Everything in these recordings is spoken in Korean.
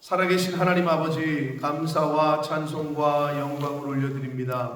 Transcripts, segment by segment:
살아계신 하나님 아버지, 감사와 찬송과 영광을 올려드립니다.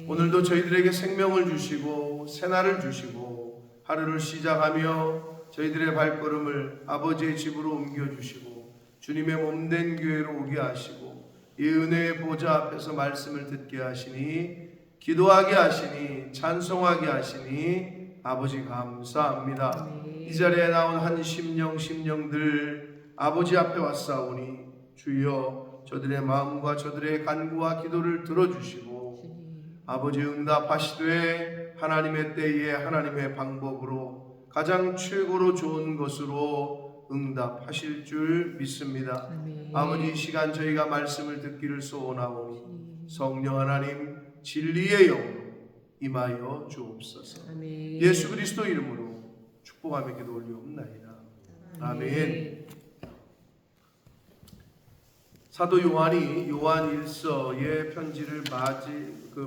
오늘도 저희들에게 생명을 주시고 새날을 주시고 하루를 시작하며 저희들의 발걸음을 아버지의 집으로 옮겨주시고 주님의 몸된 교회로 오게 하시고 이 은혜의 보좌 앞에서 말씀을 듣게 하시니, 기도하게 하시니, 찬송하게 하시니 아버지 감사합니다. 이 자리에 나온 한 심령들 아버지 앞에 왔사오니 주여 저들의 마음과 저들의 간구와 기도를 들어주시고 아버지 응답하시되 하나님의 때에 하나님의 방법으로 가장 최고로 좋은 것으로 응답하실 줄 믿습니다. 아버지, 이 시간 저희가 말씀을 듣기를 소원하오니 성령 하나님 진리의 영으로 임하여 주옵소서. 예수 그리스도 이름으로 축복하며 기도 올리옵나이다. 아멘. 사도 요한이 요한일서의 편지를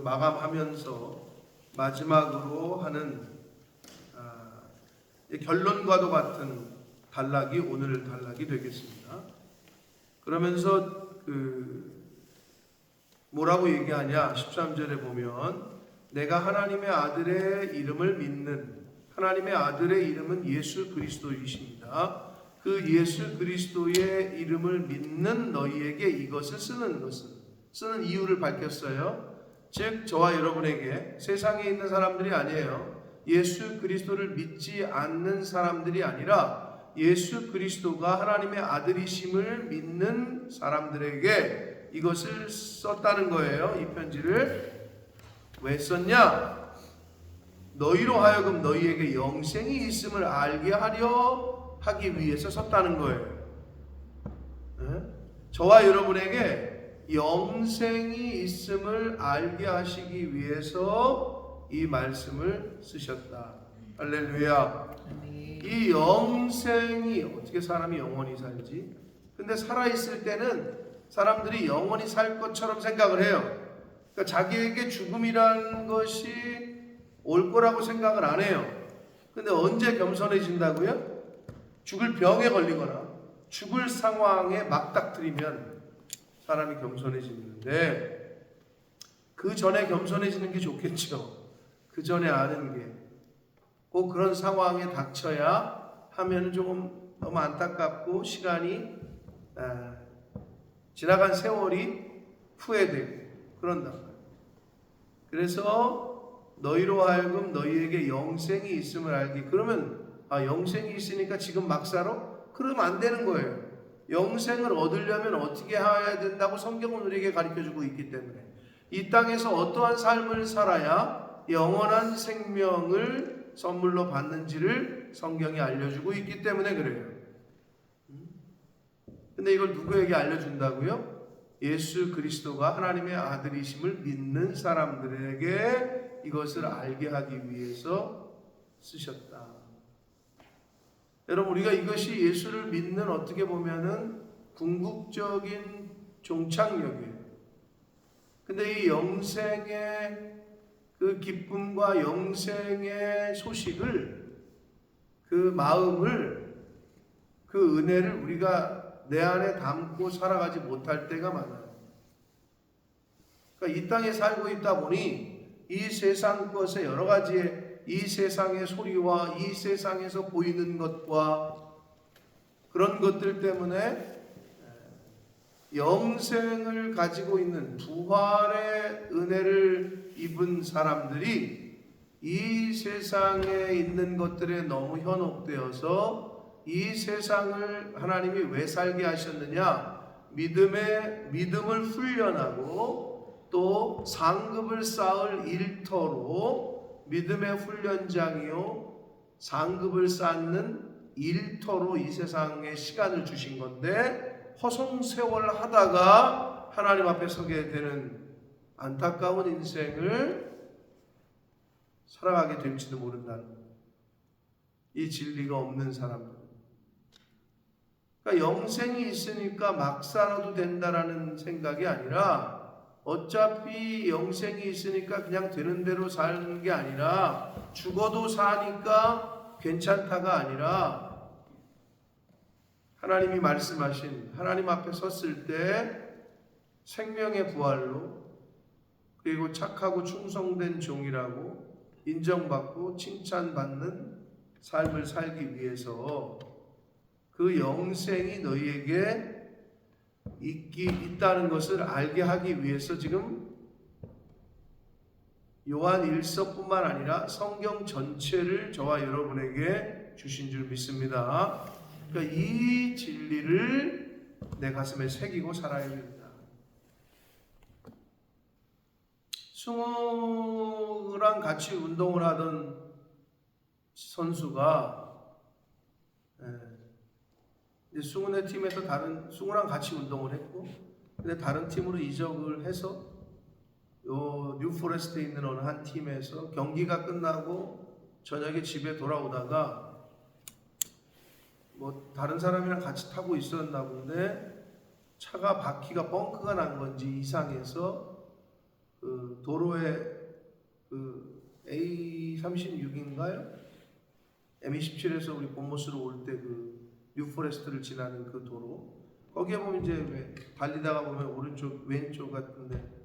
마감하면서 마지막으로 하는 결론과도 같은 단락이 오늘 단락이 되겠습니다. 그러면서 뭐라고 얘기하냐? 13절에 보면 내가 하나님의 아들의 이름을 믿는, 하나님의 아들의 이름은 예수 그리스도이십니다. 그 예수 그리스도의 이름을 믿는 너희에게 이것을 쓰는 이유를 밝혔어요. 즉 저와 여러분에게, 세상에 있는 사람들이 아니에요. 예수 그리스도를 믿지 않는 사람들이 아니라 예수 그리스도가 하나님의 아들이심을 믿는 사람들에게 이것을 썼다는 거예요. 이 편지를 왜 썼냐? 너희로 하여금 너희에게 영생이 있음을 알게 하기 위해서 썼다는 거예요. 저와 여러분에게 영생이 있음을 알게 하시기 위해서 이 말씀을 쓰셨다. 할렐루야. 이 영생이 어떻게 사람이 영원히 살지? 근데 살아있을 때는 사람들이 영원히 살 것처럼 생각을 해요. 그러니까 자기에게 죽음이라는 것이 올 거라고 생각을 안 해요. 근데 언제 겸손해진다고요? 죽을 병에 걸리거나 죽을 상황에 맞닥뜨리면 사람이 겸손해지는데, 그 전에 겸손해지는 게 좋겠죠. 그 전에 아는 게 꼭 그런 상황에 닥쳐야 하면 조금 너무 안타깝고 시간이 지나간 세월이 후회되고 그런단 말이에요. 그래서 너희로 하여금 너희에게 영생이 있음을 알기. 그러면 영생이 있으니까 지금 막 살아? 그러면 안 되는 거예요. 영생을 얻으려면 어떻게 해야 된다고 성경은 우리에게 가르쳐주고 있기 때문에 이 땅에서 어떠한 삶을 살아야 영원한 생명을 선물로 받는지를 성경이 알려주고 있기 때문에 그래요. 근데 이걸 누구에게 알려준다고요? 예수 그리스도가 하나님의 아들이심을 믿는 사람들에게 이것을 알게 하기 위해서 쓰셨다. 여러분, 우리가 이것이 예수를 믿는 어떻게 보면은 궁극적인 종착역이에요. 근데 이 영생의 그 기쁨과 영생의 소식을, 그 마음을, 그 은혜를 우리가 내 안에 담고 살아가지 못할 때가 많아요. 그러니까 이 땅에 살고 있다 보니 이 세상 것의 여러 가지의, 이 세상의 소리와 이 세상에서 보이는 것과 그런 것들 때문에 영생을 가지고 있는 부활의 은혜를 입은 사람들이 이 세상에 있는 것들에 너무 현혹되어서 이 세상을 하나님이 왜 살게 하셨느냐? 믿음을 훈련하고 또 상급을 쌓을 일터로, 믿음의 훈련장이요 상급을 쌓는 일터로 이 세상에 시간을 주신 건데, 허송세월 하다가 하나님 앞에 서게 되는 안타까운 인생을 살아가게 될지도 모른다는, 이 진리가 없는 사람들. 그러니까 영생이 있으니까 막 살아도 된다라는 생각이 아니라, 어차피 영생이 있으니까 그냥 되는 대로 사는 게 아니라, 죽어도 사니까 괜찮다가 아니라 하나님이 말씀하신 하나님 앞에 섰을 때 생명의 부활로, 그리고 착하고 충성된 종이라고 인정받고 칭찬받는 삶을 살기 위해서 그 영생이 너희에게 있다는 것을 알게 하기 위해서 지금 요한 1서뿐만 아니라 성경 전체를 저와 여러분에게 주신 줄 믿습니다. 그러니까 이 진리를 내 가슴에 새기고 살아야 됩니다. 승우랑 같이 운동을 하던 선수가 승우네 팀에서 승우랑 같이 운동을 했고, 근데 다른 팀으로 이적을 해서 요 뉴포레스트에 있는 어느 한 팀에서 경기가 끝나고 저녁에 집에 돌아오다가 뭐 다른 사람이랑 같이 타고 있었나 본데 차가 바퀴가 뻥크가 난 건지 이상해서 그 도로에 그 A36인가요? M27에서 우리 본모스로 올 때 그 뉴포레스트를 지나는 그 도로, 거기에 보면 이제 왜 달리다가 보면 오른쪽 왼쪽 같은데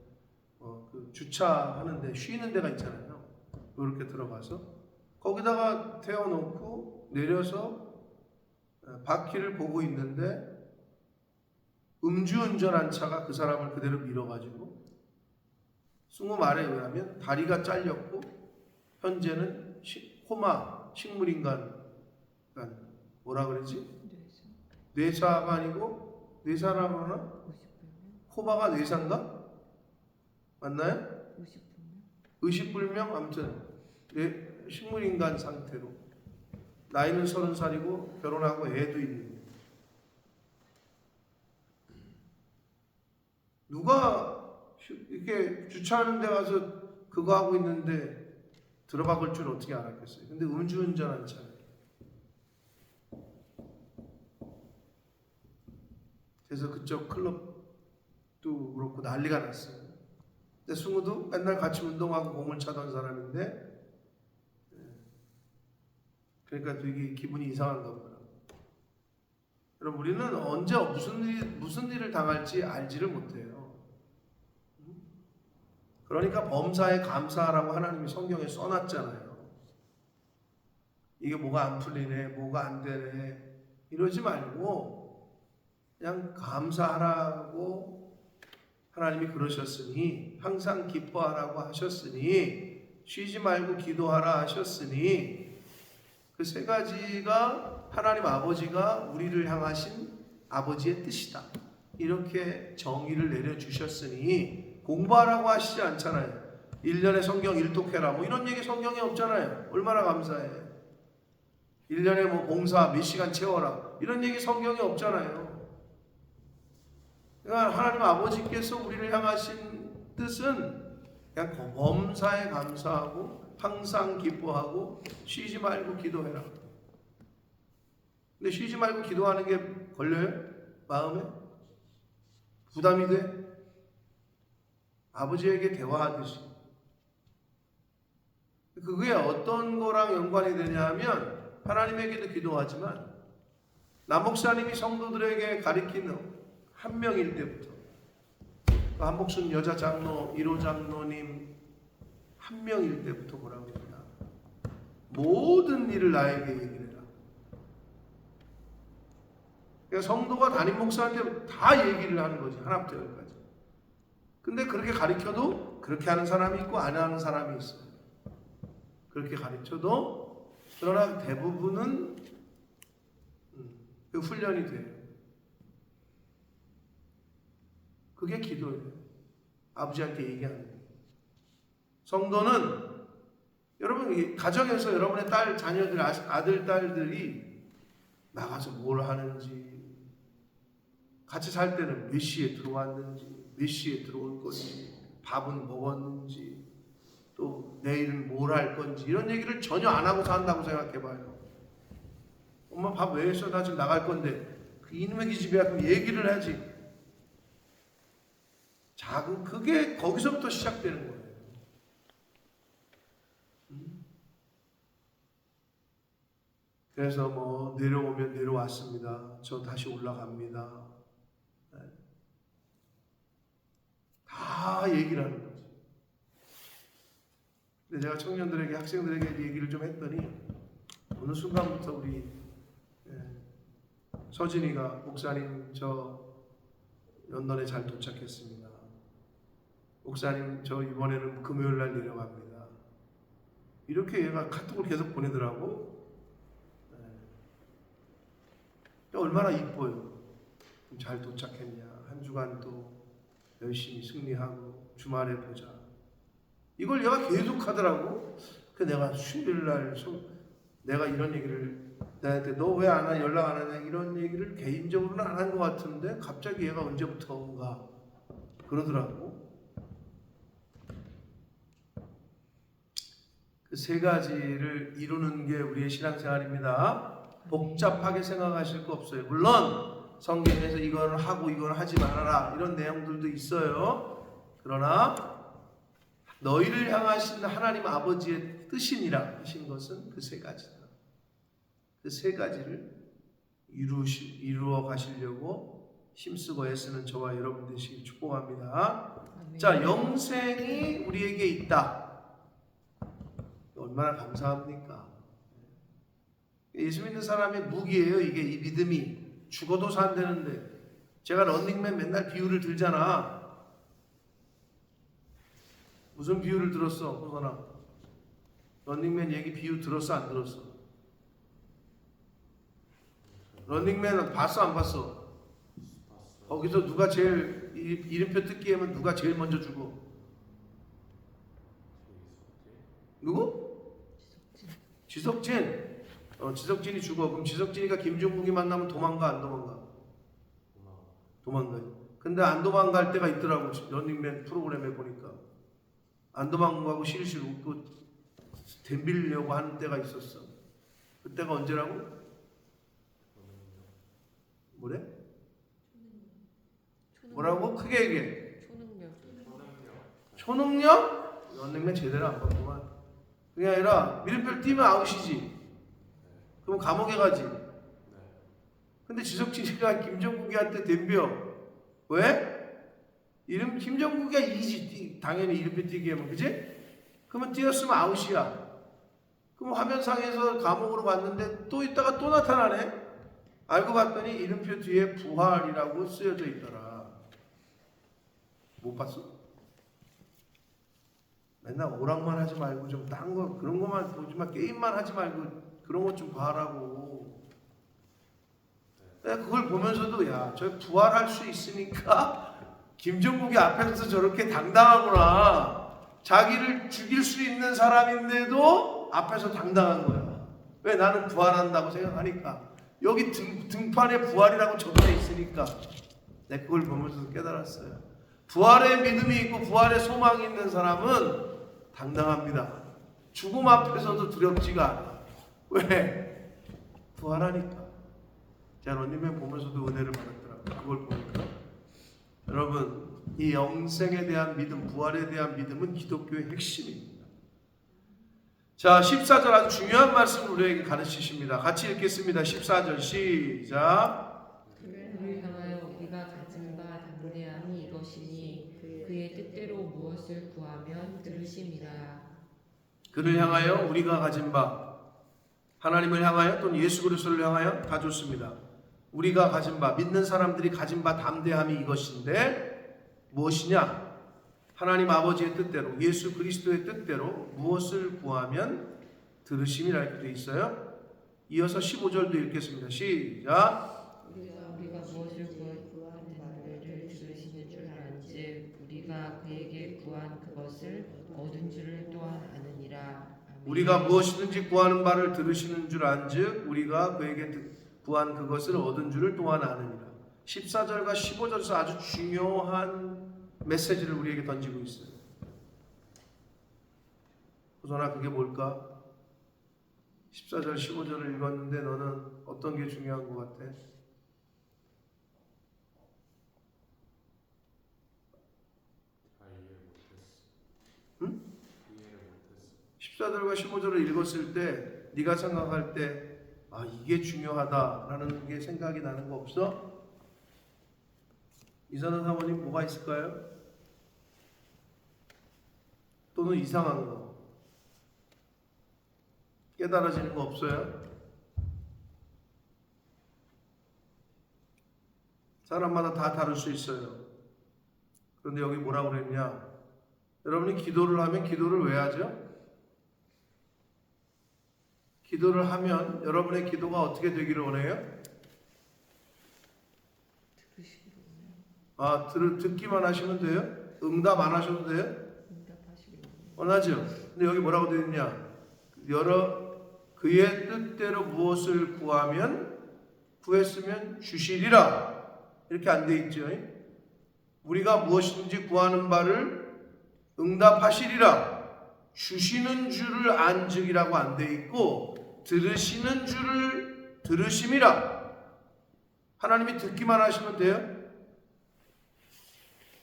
그 주차하는데 쉬는 데가 있잖아요. 이렇게 들어가서 거기다가 태워놓고 내려서 바퀴를 보고 있는데 음주운전한 차가 그 사람을 그대로 밀어가지고, 승우 말에 의하면 다리가 잘렸고 현재는 코마, 식물인간, 뭐라 그러지? 뇌사가 아니고 뇌사라고 하나? 코마가 뇌사인가? 맞나요? 의식불명? 아무튼 식물인간 상태로 나이는 30살이고 결혼하고 애도 있는, 누가 이렇게 주차하는 데 가서 그거 하고 있는데 들어박을 줄 어떻게 알았겠어요. 근데 음주운전한 차. 그래서 그쪽 클럽도 그렇고 난리가 났어요. 근데 승우도 맨날 같이 운동하고 공을 차던 사람인데, 그러니까 되게 기분이 이상한가 보다. 여러분, 우리는 언제 무슨 일을 당할지 알지를 못해요. 그러니까 범사에 감사하라고 하나님이 성경에 써놨잖아요. 이게 뭐가 안 풀리네, 뭐가 안 되네, 이러지 말고 그냥 감사하라고 하나님이 그러셨으니, 항상 기뻐하라고 하셨으니, 쉬지 말고 기도하라 하셨으니, 그 세 가지가 하나님 아버지가 우리를 향하신 아버지의 뜻이다. 이렇게 정의를 내려주셨으니 공부하라고 하시지 않잖아요. 1년에 성경 1독해라 뭐 이런 얘기 성경에 없잖아요. 얼마나 감사해. 1년에 뭐 봉사 몇 시간 채워라 이런 얘기 성경에 없잖아요. 그러니까 하나님 아버지께서 우리를 향하신 뜻은 그냥 범사에 감사하고 항상 기뻐하고 쉬지 말고 기도해라. 근데 쉬지 말고 기도하는 게 걸려요? 마음에? 부담이 돼? 아버지에게 대화하듯이. 그게 어떤 거랑 연관이 되냐 하면 하나님에게도 기도하지만 남목사님이 성도들에게 가리키는 한 명일 때부터, 한복순 여자 장로 1호 장로님 한 명일 때부터 뭐라고 했냐, 모든 일을 나에게 얘기를 해라. 그러니까 성도가 담임 목사한테 다 얘기를 하는 거지, 하나부터 열까지. 근데 그렇게 가르쳐도 그렇게 하는 사람이 있고 안 하는 사람이 있어요. 그렇게 가르쳐도, 그러나 대부분은 그 훈련이 돼요. 그게 기도예요. 아버지한테 얘기하는 거예요. 성도는 여러분 가정에서 여러분의 자녀들, 아들, 딸들이 나가서 뭘 하는지, 같이 살 때는 몇 시에 들어왔는지, 몇 시에 들어올 건지, 밥은 먹었는지, 또 내일은 뭘 할 건지 이런 얘기를 전혀 안 하고 산다고 생각해봐요. 엄마 밥 왜 했어? 나 지금 나갈 건데. 그 이놈의 기집애야. 그럼 얘기를 하지. 그게 거기서부터 시작되는 거예요. 그래서 뭐 내려오면 내려왔습니다. 저 다시 올라갑니다. 네. 다 얘기를 하는 거죠. 근데 제가 청년들에게, 학생들에게 얘기를 좀 했더니 어느 순간부터 우리 서진이가 목사님 저 런던에 잘 도착했습니다. 목사님 저 이번에는 금요일 날 내려갑니다. 이렇게 얘가 카톡을 계속 보내더라고. 얼마나 이뻐요. 잘 도착했냐. 한 주간 또 열심히 승리하고 주말에 보자. 이걸 얘가 계속 하더라고. 그 내가 수요일 날 내가 이런 얘기를 나한테 너 왜 안 와? 연락 안 하냐? 이런 얘기를 개인적으로는 안 한 것 같은데 갑자기 얘가 언제부터인가 그러더라고. 그 세 가지를 이루는 게 우리의 신앙생활입니다. 복잡하게 생각하실 거 없어요. 물론 성경에서 이거는 하고 이거는 하지 말아라 이런 내용들도 있어요. 그러나 너희를 향하신 하나님 아버지의 뜻이니라 하신 것은 그 세 가지다. 그 세 가지를 이루어 가시려고 힘쓰고 애쓰는 저와 여러분 되시길 축복합니다. 자, 영생이 우리에게 있다. 얼마나 감사합니까? 예수 믿는 사람의 무기예요. 이게 이 믿음이 죽어도 산다는데 제가 런닝맨 맨날 비유를 들잖아. 무슨 비유를 들었어, 호선아? 런닝맨 얘기 비유 들었어, 안 들었어? 런닝맨은 봤어, 안 봤어? 거기서 누가 제일 이름표 뜯기 하면 누가 제일 먼저 죽어? 누구? 지석진. 지석진이 죽어. 그럼 지석진이가 김종국이 만나면 도망가, 안 도망가? 도망가요. 근데 안 도망갈 때가 있더라고. 런닝맨 프로그램에 보니까 안 도망가고 실실 웃고 덤비려고 하는 때가 있었어. 그때가 언제라고? 뭐래? 뭐라고? 크게 얘기해. 초능력? 런닝맨 제대로 안 봤구만. 그게 아니라 미련별 뛰면 아웃이지. 그럼 감옥에 가지. 근데 지석진이가 김정국이한테 덤벼. 왜? 김정국이가 이기지. 당연히 이름표 뛰기 하면, 그지? 그러면 뛰었으면 아웃이야. 그럼 화면상에서 감옥으로 갔는데 또 있다가 또 나타나네. 알고 봤더니 이름표 뒤에 부활이라고 쓰여져 있더라. 못 봤어? 맨날 오락만 하지 말고 좀 딴 거 그런 것만 보지 마. 게임만 하지 말고 그런 것 좀 봐라고. 내가 그걸 보면서도 야, 저 부활할 수 있으니까 김정국이 앞에서 저렇게 당당하구나. 자기를 죽일 수 있는 사람인데도 앞에서 당당한 거야. 왜? 나는 부활한다고 생각하니까. 여기 등판에 부활이라고 적혀져 있으니까. 내가 그걸 보면서 깨달았어요. 부활의 믿음이 있고 부활의 소망이 있는 사람은 당당합니다. 죽음 앞에서도 두렵지가 않아. 왜? 부활하니까. 제가 런닝맨 보면서도 은혜를 받았더라고요. 그걸 보니까. 여러분, 이 영생에 대한 믿음, 부활에 대한 믿음은 기독교의 핵심입니다. 자, 14절 아주 중요한 말씀을 우리에게 가르치십니다. 같이 읽겠습니다. 14절 시작. 그를 향하여 우리가 가진 바 담대함이 이것이니 그의 뜻대로 무엇을 구하면 들으심이라. 그를 향하여 우리가 가진 바, 하나님을 향하여 또는 예수 그리스도를 향하여 다 좋습니다. 우리가 가진 바, 믿는 사람들이 가진 바 담대함이 이것인데 무엇이냐? 하나님 아버지의 뜻대로, 예수 그리스도의 뜻대로 무엇을 구하면 들으심이라 이렇게 되어 있어요. 이어서 15절도 읽겠습니다. 시작. 우리가 무엇을 구하는 바를 들으시는 줄 알은즉 우리가 그에게 구한 그것을 얻은 줄을 또한 아느니라. 아멘. 우리가 무엇이든지 구하는 바를 들으시는 줄 안즉 우리가 그에게 구한 그것을 얻은 줄을 또한 아느니라. 14절과 15절에서 아주 중요한 메시지를 우리에게 던지고 있어요. 호선아, 그게 뭘까? 14절 15절을 읽었는데 너는 어떤 게 중요한 것 같아? 응? 14절과 15절을 읽었을 때 네가 생각할 때 아, 이게 중요하다라는 게 생각이 나는 거 없어? 이선은 사모님 뭐가 있을까요? 또는 이상한 거 깨달아지는 거 없어요? 사람마다 다 다를 수 있어요. 그런데 여기 뭐라고 그랬냐? 여러분이 기도를 하면 기도를 왜 하죠? 기도를 하면 여러분의 기도가 어떻게 되기를 원해요? 아, 듣기만 하시면 돼요? 응답 안 하셔도 돼요? 원하죠? 근데 여기 뭐라고 되어 있냐? 그의 뜻대로 무엇을 구했으면 주시리라. 이렇게 안 돼 있죠? 우리가 무엇이든지 구하는 바를 응답하시리라. 주시는 줄을 안즉이라고 안 돼 있고 들으시는 줄을 들으심이라. 하나님이 듣기만 하시면 돼요?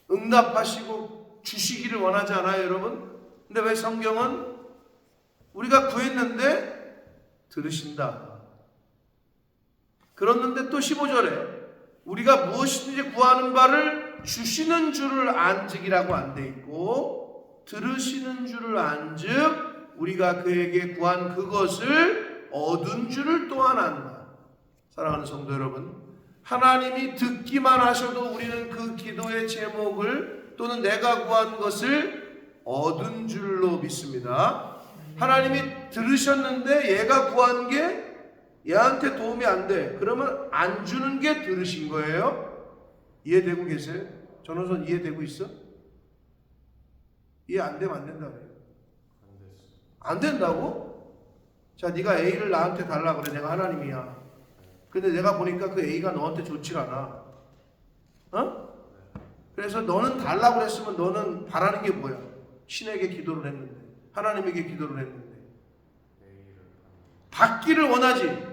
응답하시고 주시기를 원하지 않아요, 여러분? 근데 왜 성경은 우리가 구했는데 들으신다. 그랬는데 또 15절에 우리가 무엇이든지 구하는 바를 주시는 줄을 안즉이라고 안 돼 있고 들으시는 줄을 안즉 우리가 그에게 구한 그것을 얻은 줄을 또한 안다. 사랑하는 성도 여러분, 하나님이 듣기만 하셔도 우리는 그 기도의 제목을 또는 내가 구한 것을 얻은 줄로 믿습니다. 하나님이 들으셨는데 얘가 구한 게 얘한테 도움이 안 돼. 그러면 안 주는 게 들으신 거예요? 이해되고 계세요? 전호선 이해되고 있어? 이해 안 되면 안 된다 그래요. 안 된다고? 자, 네가 A를 나한테 달라 그래. 내가 하나님이야. 근데 내가 보니까 그 A가 너한테 좋지 않아. 어? 그래서 너는 달라고 그랬으면 너는 바라는 게 뭐야? 신에게 기도를 했는데, 하나님에게 기도를 했는데 받기를 원하지.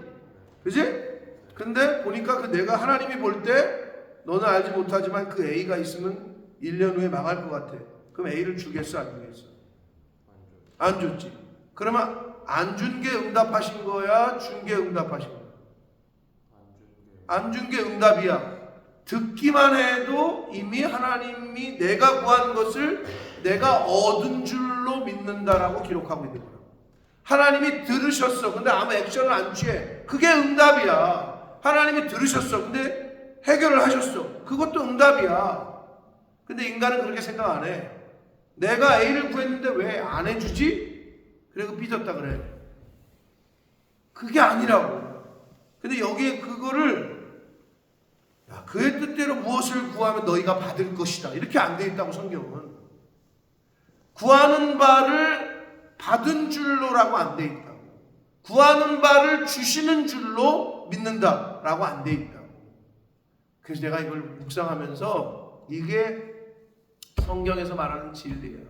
그지? 근데 보니까 그 내가 하나님이 볼 때 너는 알지 못하지만 그 A가 있으면 1년 후에 망할 것 같아. 그럼 A를 주겠어, 안 주겠어? 안 줬지. 그러면 안 준 게 응답하신 거야? 준 게 응답하신 거야? 안 준 게 응답이야. 듣기만 해도 이미 하나님이 내가 구한 것을 내가 얻은 줄로 믿는다라고 기록하고 있는 거야. 하나님이 들으셨어. 근데 아무 액션을 안 취해. 그게 응답이야. 하나님이 들으셨어. 근데 해결을 하셨어. 그것도 응답이야. 근데 인간은 그렇게 생각 안 해. 내가 A를 구했는데 왜 안 해주지? 그래서 삐졌다 그래. 그게 아니라고. 근데 여기에 그거를 그의 뜻대로 무엇을 구하면 너희가 받을 것이다. 이렇게 안 돼 있다고 성경은. 구하는 바를 받은 줄로라고 안 돼 있다고. 구하는 바를 주시는 줄로 믿는다라고 안 돼 있다고. 그래서 내가 이걸 묵상하면서 이게 성경에서 말하는 진리예요.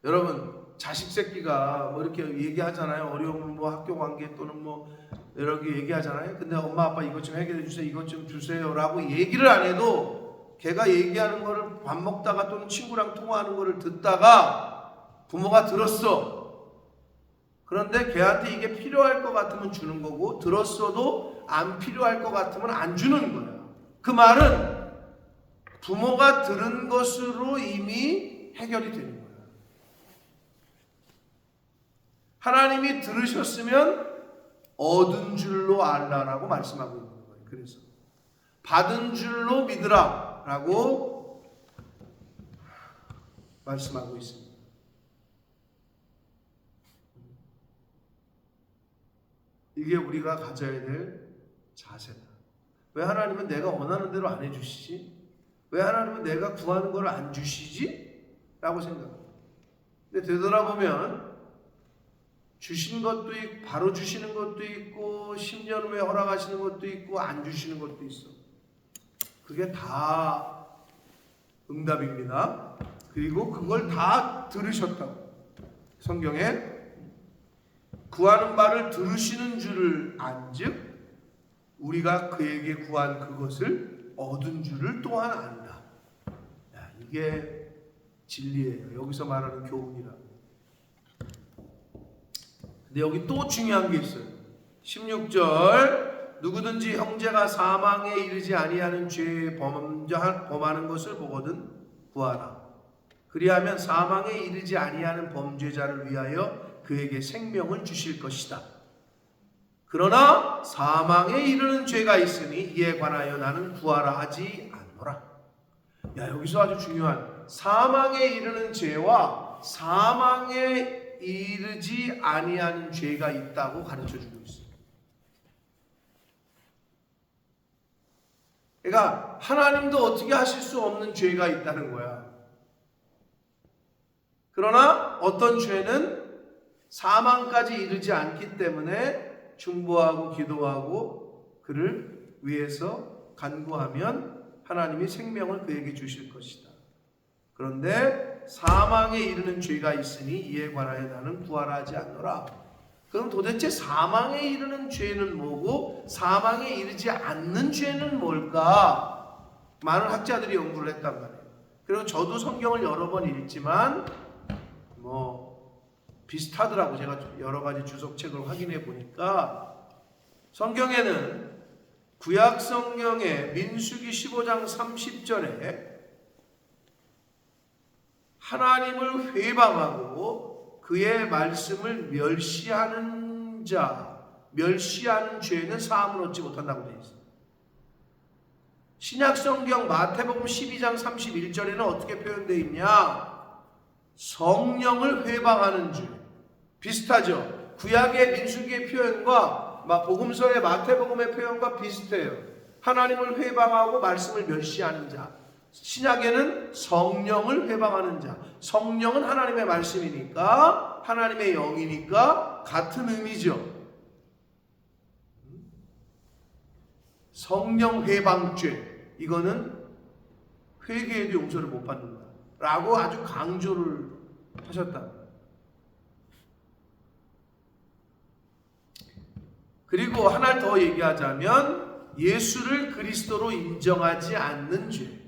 여러분, 자식 새끼가 뭐 이렇게 얘기하잖아요. 어려운 뭐 학교 관계 또는 뭐 여러 개 얘기하잖아요. 근데 엄마 아빠 이것 좀 해결해 주세요. 이것 좀 주세요라고 얘기를 안 해도 걔가 얘기하는 거를 밥 먹다가 또는 친구랑 통화하는 거를 듣다가 부모가 들었어. 그런데 걔한테 이게 필요할 것 같으면 주는 거고 들었어도 안 필요할 것 같으면 안 주는 거야. 그 말은 부모가 들은 것으로 이미 해결이 되는 거야. 하나님이 들으셨으면 얻은 줄로 알라라고 말씀하고 있는 거예요. 그래서 받은 줄로 믿으라 라고 말씀하고 있습니다. 이게 우리가 가져야 될 자세다. 왜 하나님은 내가 원하는 대로 안 해주시지? 왜 하나님은 내가 구하는 걸 안 주시지? 라고 생각합니다. 근데 되돌아보면 주신 것도 있고 바로 주시는 것도 있고 10년 후에 허락하시는 것도 있고 안 주시는 것도 있어. 그게 다 응답입니다. 그리고 그걸 다 들으셨다고. 성경에 구하는 바를 들으시는 줄을 안즉 우리가 그에게 구한 그것을 얻은 줄을 또한 안다. 야, 이게 진리예요. 여기서 말하는 교훈이라. 근데 여기 또 중요한 게 있어요. 16절 누구든지 형제가 사망에 이르지 아니하는 죄에 범하는 것을 보거든 구하라. 그리하면 사망에 이르지 아니하는 범죄자를 위하여 그에게 생명을 주실 것이다. 그러나 사망에 이르는 죄가 있으니 이에 관하여 나는 구하라 하지 않노라. 야, 여기서 아주 중요한 사망에 이르는 죄와 사망에 이르지 아니하는 죄가 있다고 가르쳐주고 있어요. 그러니까 하나님도 어떻게 하실 수 없는 죄가 있다는 거야. 그러나 어떤 죄는 사망까지 이르지 않기 때문에 중보하고 기도하고 그를 위해서 간구하면 하나님이 생명을 그에게 주실 것이다. 그런데 사망에 이르는 죄가 있으니 이에 관하여 나는 구하라 하지 않노라. 그럼 도대체 사망에 이르는 죄는 뭐고 사망에 이르지 않는 죄는 뭘까? 많은 학자들이 연구를 했단 말이에요. 그리고 저도 성경을 여러 번 읽지만 비슷하더라고. 제가 여러 가지 주석책을 확인해 보니까 성경에는 구약 성경의 민수기 15장 30절에 하나님을 회방하고 그의 말씀을 멸시하는 죄는 사함을 얻지 못한다고 되어 있습니다. 신약 성경 마태복음 12장 31절에는 어떻게 표현되어 있냐? 성령을 회방하는 죄. 비슷하죠? 구약의 민수기의 표현과 복음서의 마태복음의 표현과 비슷해요. 하나님을 회방하고 말씀을 멸시하는 자. 신약에는 성령을 회방하는 자. 성령은 하나님의 말씀이니까 하나님의 영이니까 같은 의미죠. 성령 회방죄. 이거는 회개해도 용서를 못 받는다 라고 아주 강조를 하셨다. 그리고 하나 더 얘기하자면 예수를 그리스도로 인정하지 않는 죄.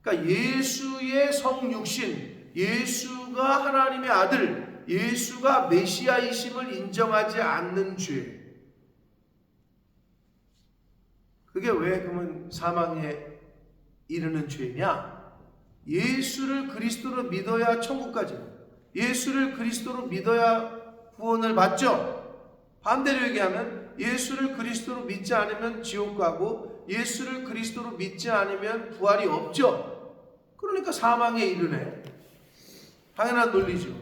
그러니까 예수의 성육신, 예수가 하나님의 아들, 예수가 메시아이심을 인정하지 않는 죄. 그게 왜 그러면 사망에 이르는 죄냐? 예수를 그리스도로 믿어야 천국까지, 예수를 그리스도로 믿어야 구원을 받죠. 반대로 얘기하면 예수를 그리스도로 믿지 않으면 지옥 가고 예수를 그리스도로 믿지 않으면 부활이 없죠. 그러니까 사망에 이르네. 당연한 논리죠.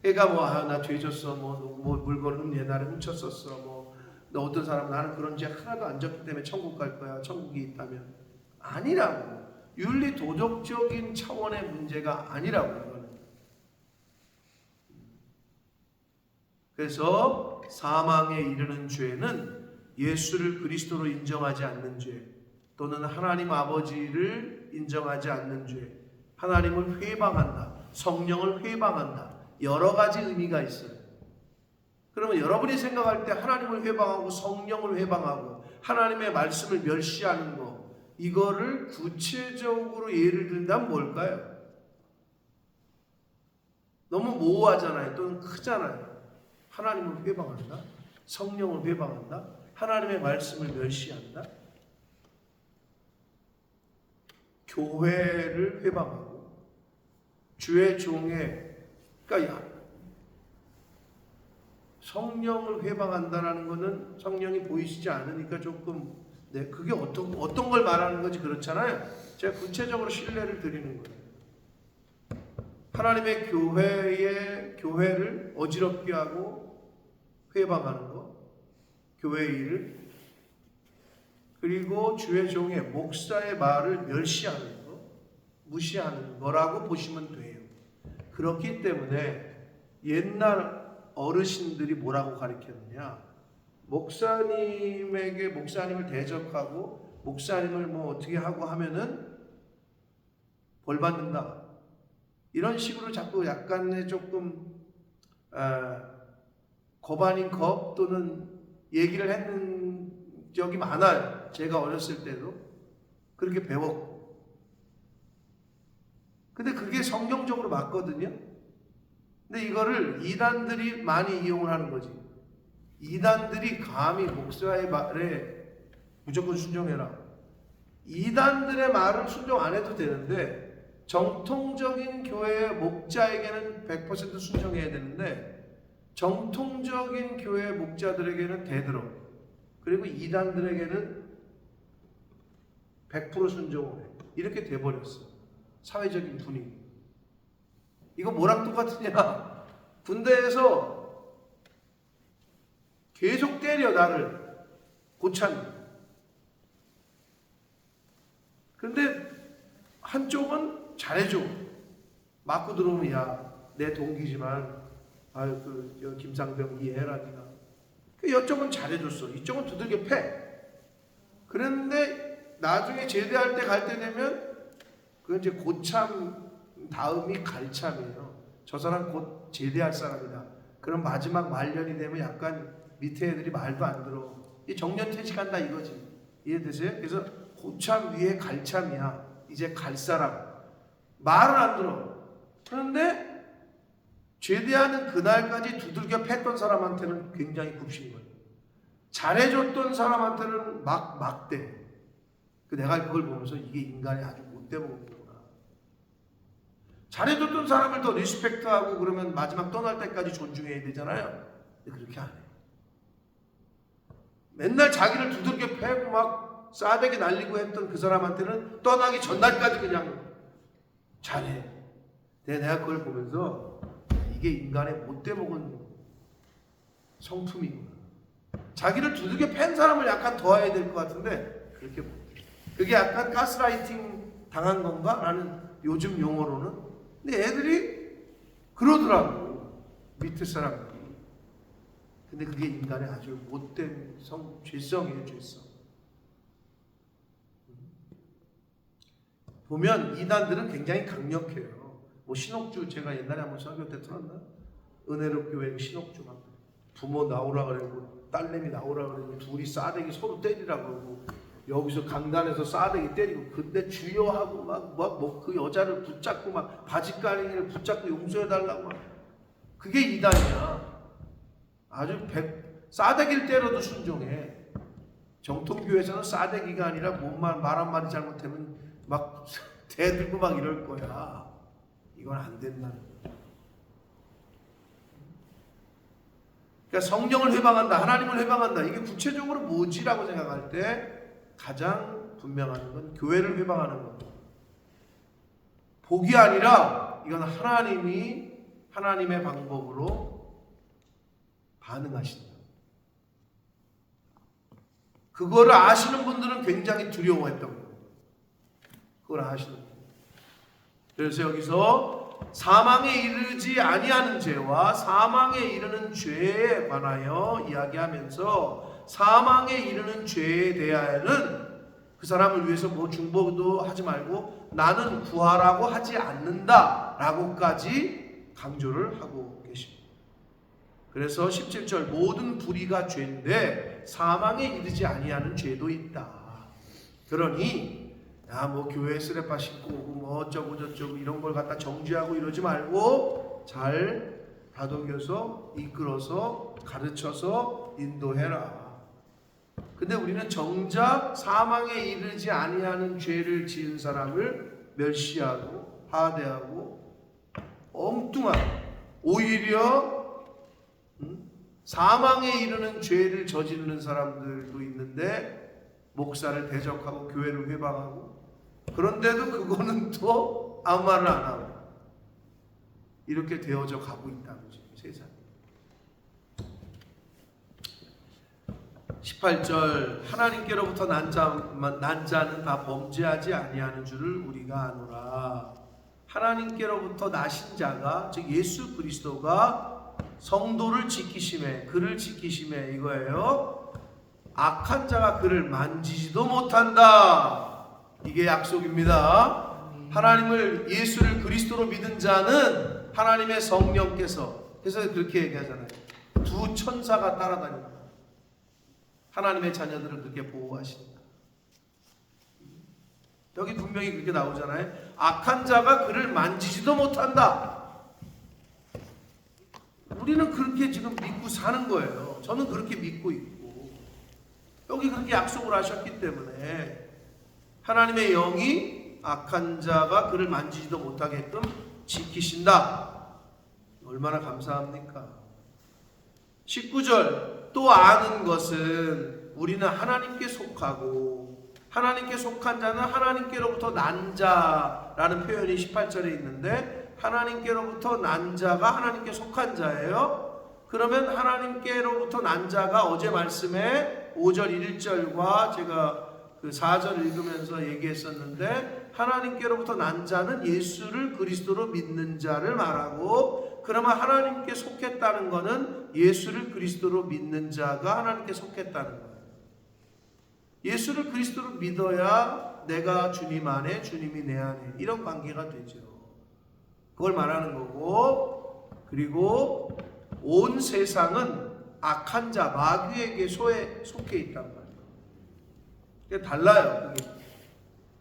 애가 나 죄졌어, 물건 옛날에 훔쳤었어, 너 어떤 사람 나는 그런 죄 하나도 안 졌기 때문에 천국 갈 거야. 천국이 있다면 아니라고. 윤리 도덕적인 차원의 문제가 아니라고 이거는. 그래서 사망에 이르는 죄는 예수를 그리스도로 인정하지 않는 죄, 또는 하나님 아버지를 인정하지 않는 죄, 하나님을 회방한다, 성령을 회방한다. 여러 가지 의미가 있어요. 그러면 여러분이 생각할 때 하나님을 회방하고 성령을 회방하고 하나님의 말씀을 멸시하는 거, 이거를 구체적으로 예를 든다면 뭘까요? 너무 모호하잖아요. 또는 크잖아요. 하나님을 회방한다, 성령을 회방한다, 하나님의 말씀을 멸시한다, 교회를 회방하고 주의 종의, 그러니까 성령을 회방한다라는 것은 성령이 보이시지 않으니까 조금 그게 어떤 걸 말하는 건지 그렇잖아요. 제가 구체적으로 신뢰를 드리는 거예요. 하나님의 교회를 어지럽게 하고 회방하는 것, 교회의 일을, 그리고 주의 종의 목사의 말을 멸시하는 것, 무시하는 거라고 보시면 돼요. 그렇기 때문에 옛날 어르신들이 뭐라고 가르쳤느냐? 목사님을 대적하고 목사님을 어떻게 하고 하면은 벌 받는다. 이런 식으로 자꾸 약간의 조금 겁 아닌 겁 또는 얘기를 했는 적이 많아요. 제가 어렸을 때도 그렇게 배웠고. 근데 그게 성경적으로 맞거든요. 근데 이거를 이단들이 많이 이용을 하는 거지. 이단들이 감히 목사의 말에 무조건 순종해라. 이단들의 말은 순종 안 해도 되는데 정통적인 교회의 목자에게는 100% 순종해야 되는데 정통적인 교회 목자들에게는 대들어. 그리고 이단들에게는 100% 순종을 해. 이렇게 돼버렸어. 사회적인 분위기. 이거 뭐랑 똑같으냐? 군대에서 계속 때려 나를 고참이. 근데 한쪽은 잘해줘. 맞고 들어오면 야, 내 동기지만 아유 그 김상병 이해해라 네가. 그 이쪽은 잘해줬어. 이쪽은 두들겨 패. 그랬는데 나중에 제대할 때 갈 때 되면 그 이제 고참 다음이 갈참이에요. 저 사람 곧 제대할 사람이다. 그럼 마지막 말년이 되면 약간 밑에 애들이 말도 안 들어. 이 정년퇴직한다 이거지. 이해되세요? 그래서 고참 위에 갈참이야. 이제 갈 사람. 말을 안 들어. 그런데 제대하는 그날까지 두들겨 팼던 사람한테는 굉장히 굽신 거예요. 잘해줬던 사람한테는 막대. 내가 그걸 보면서 이게 인간이 아주 못돼 먹는 거구나. 잘해줬던 사람을 더 리스펙트하고 그러면 마지막 떠날 때까지 존중해야 되잖아요. 근데 그렇게 안 해. 맨날 자기를 두들겨 패고 막 싸대기 날리고 했던 그 사람한테는 떠나기 전날까지 그냥 잘해. 내가 그걸 보면서 이게 인간의 못돼 먹은 성품이구나. 자기를 두들겨 팬 사람을 약간 도와야 될 것 같은데 그렇게 못해. 그게 약간 가스라이팅 당한 건가? 라는 요즘 용어로는. 근데 애들이 그러더라고. 밑에 사람들이. 근데 그게 인간의 아주 못된 죄성이에요. 죄성. 보면 이단들은 굉장히 강력해요. 뭐 신옥주 제가 옛날에 한번 설교 때 틀었나? 은혜롭 교회 신옥주 막 부모 나오라 그러고 딸내미 나오라 그러고 둘이 싸대기 서로 때리라 그러고 여기서 강단에서 싸대기 때리고 근데 주여하고 막 그 여자를 붙잡고 막 바지가랑이를 붙잡고 용서해달라고 막 그게 이단이야. 아주 싸대기를 때려도 순종해. 정통교회에서는 싸대기가 아니라 말 한마디 잘못하면 막 대들고 막 이럴 거야. 이건 안 된다는 거야. 그러니까 성령을 회방한다, 하나님을 회방한다. 이게 구체적으로 뭐지라고 생각할 때 가장 분명한 건 교회를 회방하는 겁니다. 복이 아니라 이건 하나님이 하나님의 방법으로 반응하신다. 그거를 아시는 분들은 굉장히 두려워했던 거예요. 그걸 아시는 분들. 그래서 여기서 사망에 이르지 아니하는 죄와 사망에 이르는 죄에 관하여 이야기하면서 사망에 이르는 죄에 대하여는 그 사람을 위해서 뭐 중보도 하지 말고 나는 구하라고 하지 않는다 라고까지 강조를 하고 계십니다. 그래서 17절 모든 불의가 죄인데 사망에 이르지 아니하는 죄도 있다. 그러니 뭐 교회 쓰레빠 신고 오고 뭐 어쩌고 저쩌고 이런 걸 갖다 정죄하고 이러지 말고 잘 다독여서 이끌어서 가르쳐서 인도해라. 근데 우리는 정작 사망에 이르지 아니하는 죄를 지은 사람을 멸시하고 하대하고 엉뚱한 오히려 사망에 이르는 죄를 저지르는 사람들도 있는데 목사를 대적하고 교회를 회방하고 그런데도 그거는 또 아무 말을 안 하고 이렇게 되어져 가고 있다는 거죠. 세상에. 18절 하나님께로부터 난 자는 다 범죄하지 아니하는 줄을 우리가 아노라. 하나님께로부터 나신 자가 즉 예수 그리스도가 성도를 지키심에 그를 지키심에 이거예요. 악한 자가 그를 만지지도 못한다. 이게 약속입니다. 하나님을 예수를 그리스도로 믿은 자는 하나님의 성령께서 그래서 그렇게 얘기하잖아요. 두 천사가 따라다닌다. 하나님의 자녀들을 그렇게 보호하신다. 여기 분명히 그렇게 나오잖아요. 악한 자가 그를 만지지도 못한다. 우리는 그렇게 지금 믿고 사는 거예요. 저는 그렇게 믿고 있고 여기 그렇게 약속을 하셨기 때문에 하나님의 영이 악한 자가 그를 만지지도 못하게끔 지키신다. 얼마나 감사합니까? 19절 또 아는 것은 우리는 하나님께 속하고 하나님께 속한 자는 하나님께로부터 난 자라는 표현이 18절에 있는데 하나님께로부터 난 자가 하나님께 속한 자예요. 그러면 하나님께로부터 난 자가 어제 말씀에 5절 1절과 제가 그 4절 읽으면서 얘기했었는데 하나님께로부터 난 자는 예수를 그리스도로 믿는 자를 말하고 그러면 하나님께 속했다는 것은 예수를 그리스도로 믿는 자가 하나님께 속했다는 거예요. 예수를 그리스도로 믿어야 내가 주님 안에 주님이 내 안에 이런 관계가 되죠. 그걸 말하는 거고 그리고 온 세상은 악한 자 마귀에게 속해 있단 말이에요. 그게 달라요. 그게.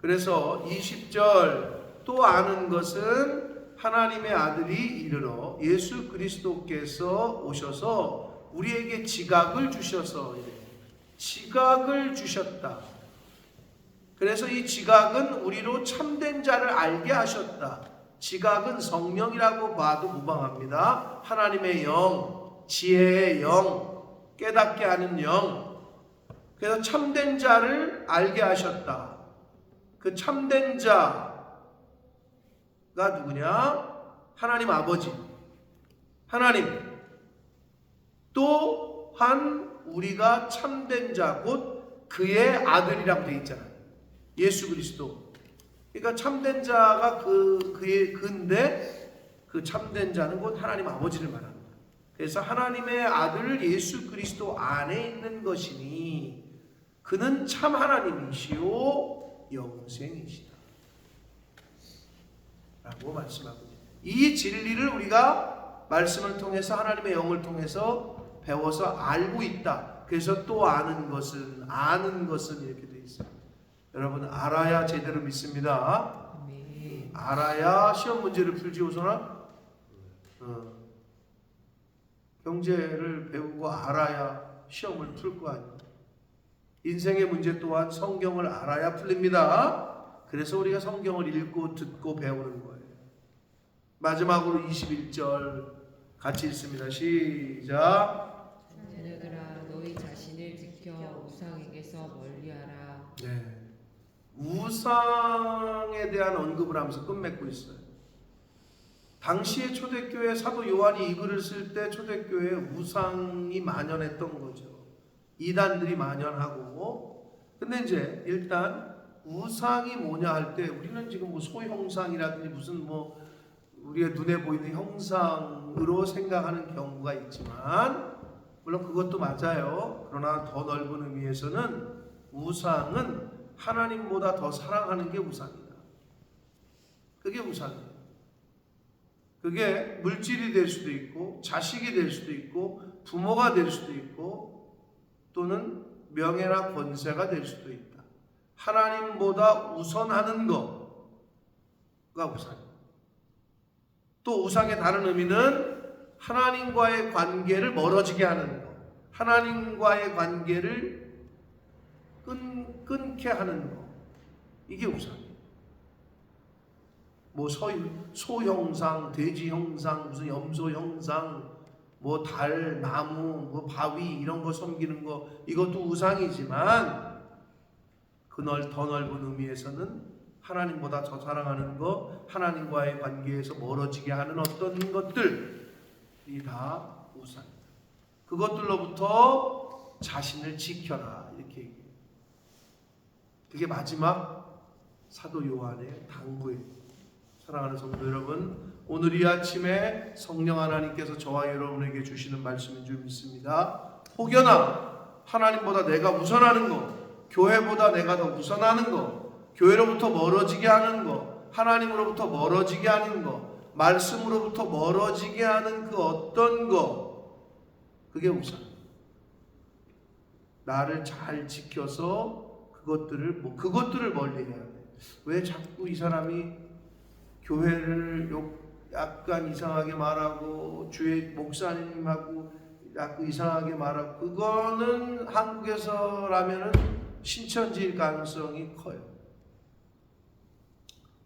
그래서 20절 또 아는 것은 하나님의 아들이 이르러 예수 그리스도께서 오셔서 우리에게 지각을 주셔서 지각을 주셨다. 그래서 이 지각은 우리로 참된 자를 알게 하셨다. 지각은 성령이라고 봐도 무방합니다. 하나님의 영, 지혜의 영, 깨닫게 하는 영. 그래서 참된 자를 알게 하셨다. 그 참된 자가 누구냐? 하나님 아버지. 하나님. 또한 우리가 참된 자, 곧 그의 아들이라고 되어 있잖아요. 예수 그리스도. 그러니까 참된 자가 그인데 그 참된 자는 곧 하나님 아버지를 말합니다. 그래서 하나님의 아들 예수 그리스도 안에 있는 것이니 그는 참 하나님이시오 영생이시다 라고 말씀하고 이 진리를 우리가 말씀을 통해서 하나님의 영을 통해서 배워서 알고 있다. 그래서 또 아는 것은 이렇게 되어 있어요. 여러분 알아야 제대로 믿습니다. 알아야 시험 문제를 풀지 우선아. 경제를 배우고 알아야 시험을 풀 거 아니에요. 인생의 문제 또한 성경을 알아야 풀립니다. 그래서 우리가 성경을 읽고 듣고 배우는 거예요. 마지막으로 21절 같이 읽습니다. 시작. 자녀들아 너희 자신을 지켜 우상에게서 멀리하라. 네. 우상에 대한 언급을 하면서 끝맺고 있어요. 당시에 초대교회 사도 요한이 이 글을 쓸 때 초대교회에 우상이 만연했던 거죠. 이단들이 만연하고. 근데 이제 일단 우상이 뭐냐 할 때 우리는 지금 뭐 소형상이라든지 무슨 뭐 우리의 눈에 보이는 형상으로 생각하는 경우가 있지만 물론 그것도 맞아요. 그러나 더 넓은 의미에서는 우상은 하나님보다 더 사랑하는 게 우상이다. 그게 우상이에요. 그게 물질이 될 수도 있고 자식이 될 수도 있고 부모가 될 수도 있고 또는 명예나 권세가 될 수도 있다. 하나님보다 우선하는 거가 우상이에요. 또 우상의 다른 의미는 하나님과의 관계를 멀어지게 하는 거, 하나님과의 관계를 끊게 하는 거, 이게 우상이에요. 뭐 소형상, 돼지 형상, 무슨 염소 형상, 뭐 달, 나무, 뭐 바위 이런 거 섬기는 거 이것도 우상이지만 더 넓은 의미에서는 하나님보다 더 사랑하는 것, 하나님과의 관계에서 멀어지게 하는 어떤 것들이 다 우상이다. 그것들로부터 자신을 지켜라 이렇게 얘기해요. 그게 마지막 사도 요한의 당부예요. 사랑하는 성도 여러분, 오늘 이 아침에 성령 하나님께서 저와 여러분에게 주시는 말씀인 줄 믿습니다. 혹여나 하나님보다 내가 우선하는 것, 교회보다 내가 더 우선하는 것, 교회로부터 멀어지게 하는 것, 하나님으로부터 멀어지게 하는 것, 말씀으로부터 멀어지게 하는 그 어떤 것, 그게 우선. 나를 잘 지켜서 그것들을 멀리 해야 돼. 왜 자꾸 이 사람이 교회를 약간 이상하게 말하고 주의 목사님하고 약간 이상하게 말하고 그거는 한국에서라면은 신천지일 가능성이 커요.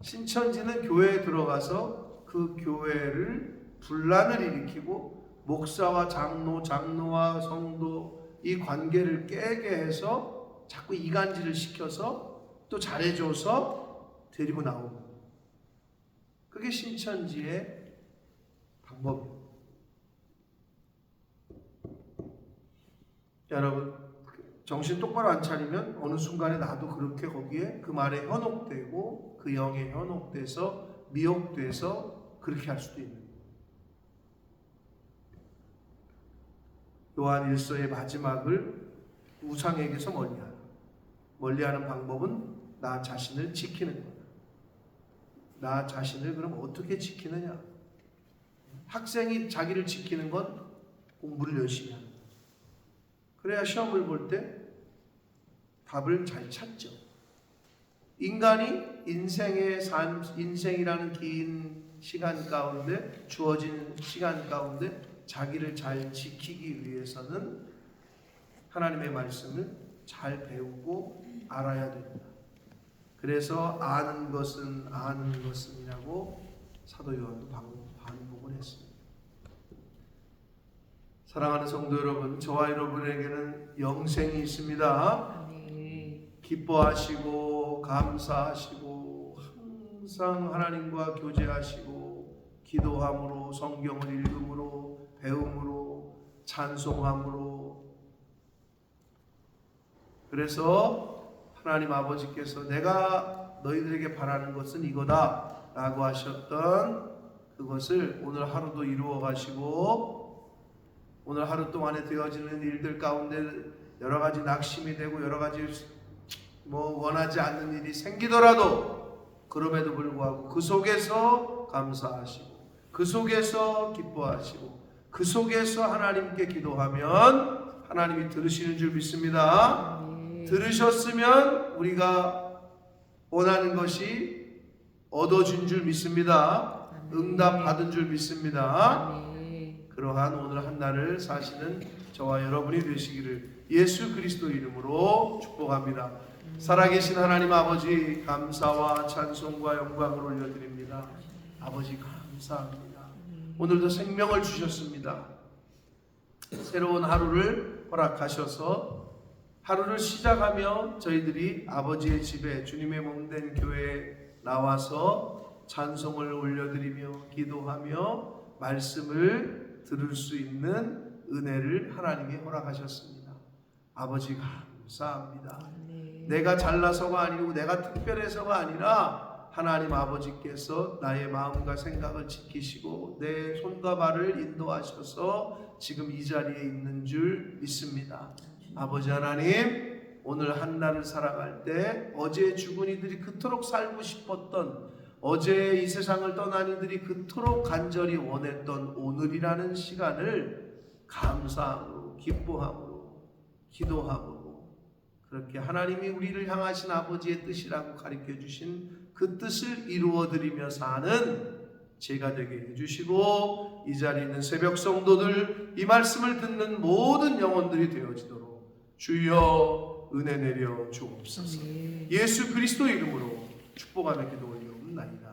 신천지는 교회에 들어가서 그 교회를 분란을 일으키고 목사와 장로, 장로와 성도 이 관계를 깨게 해서 자꾸 이간질을 시켜서 또 잘해줘서 데리고 나오고 그게 신천지의 방법입니다. 여러분 정신 똑바로 안 차리면 어느 순간에 나도 그렇게 거기에 그 말에 현혹되고 그 영에 현혹돼서 미혹돼서 그렇게 할 수도 있는 거예요. 요한 1서의 마지막을 우상에게서 멀리하라. 멀리하는 방법은 나 자신을 지키는 거다. 나 자신을 그럼 어떻게 지키느냐? 학생이 자기를 지키는 건 공부를 열심히 하는 거예요. 그래야 시험을 볼 때 답을 잘 찾죠. 인간이 인생이라는 긴 시간 가운데 주어진 시간 가운데 자기를 잘 지키기 위해서는 하나님의 말씀을 잘 배우고 알아야 됩니다. 그래서 아는 것은이라고 사도 요한도 반복을 했습니다. 사랑하는 성도 여러분, 저와 여러분에게는 영생이 있습니다. 기뻐하시고 감사하시고 항상 하나님과 교제하시고 기도함으로 성경을 읽음으로 배움으로 찬송함으로 그래서 하나님 아버지께서 내가 너희들에게 바라는 것은 이거다 라고 하셨던 그것을 오늘 하루도 이루어 가시고 오늘 하루 동안에 되어지는 일들 가운데 여러 가지 낙심이 되고 여러 가지 원하지 않는 일이 생기더라도 그럼에도 불구하고 그 속에서 감사하시고 그 속에서 기뻐하시고 그 속에서 하나님께 기도하면 하나님이 들으시는 줄 믿습니다. 들으셨으면 우리가 원하는 것이 얻어진 줄 믿습니다. 응답 받은 줄 믿습니다. 그러한 오늘 한 날을 사시는 저와 여러분이 되시기를 예수 그리스도 이름으로 축복합니다. 살아계신 하나님 아버지 감사와 찬송과 영광을 올려드립니다. 아버지 감사합니다. 오늘도 생명을 주셨습니다. 새로운 하루를 허락하셔서 하루를 시작하며 저희들이 아버지의 집에 주님의 몸된 교회에 나와서 찬송을 올려드리며 기도하며 말씀을 들을 수 있는 은혜를 하나님이 허락하셨습니다. 아버지 감사합니다. 내가 잘나서가 아니고 내가 특별해서가 아니라 하나님 아버지께서 나의 마음과 생각을 지키시고 내 손과 발을 인도하셔서 지금 이 자리에 있는 줄 믿습니다. 아버지 하나님 오늘 한 날을 살아갈 때 어제 죽은 이들이 그토록 살고 싶었던 어제 이 세상을 떠난 이들이 그토록 간절히 원했던 오늘이라는 시간을 감사함으로 기뻐함으로 기도함으로 그렇게 하나님이 우리를 향하신 아버지의 뜻이라고 가르쳐 주신 그 뜻을 이루어드리며 사는 제가 되게 해주시고 이 자리에 있는 새벽 성도들 이 말씀을 듣는 모든 영혼들이 되어지도록 주여 은혜 내려 주옵소서. 예수 그리스도 이름으로 축복하며 기도 올리옵나이다.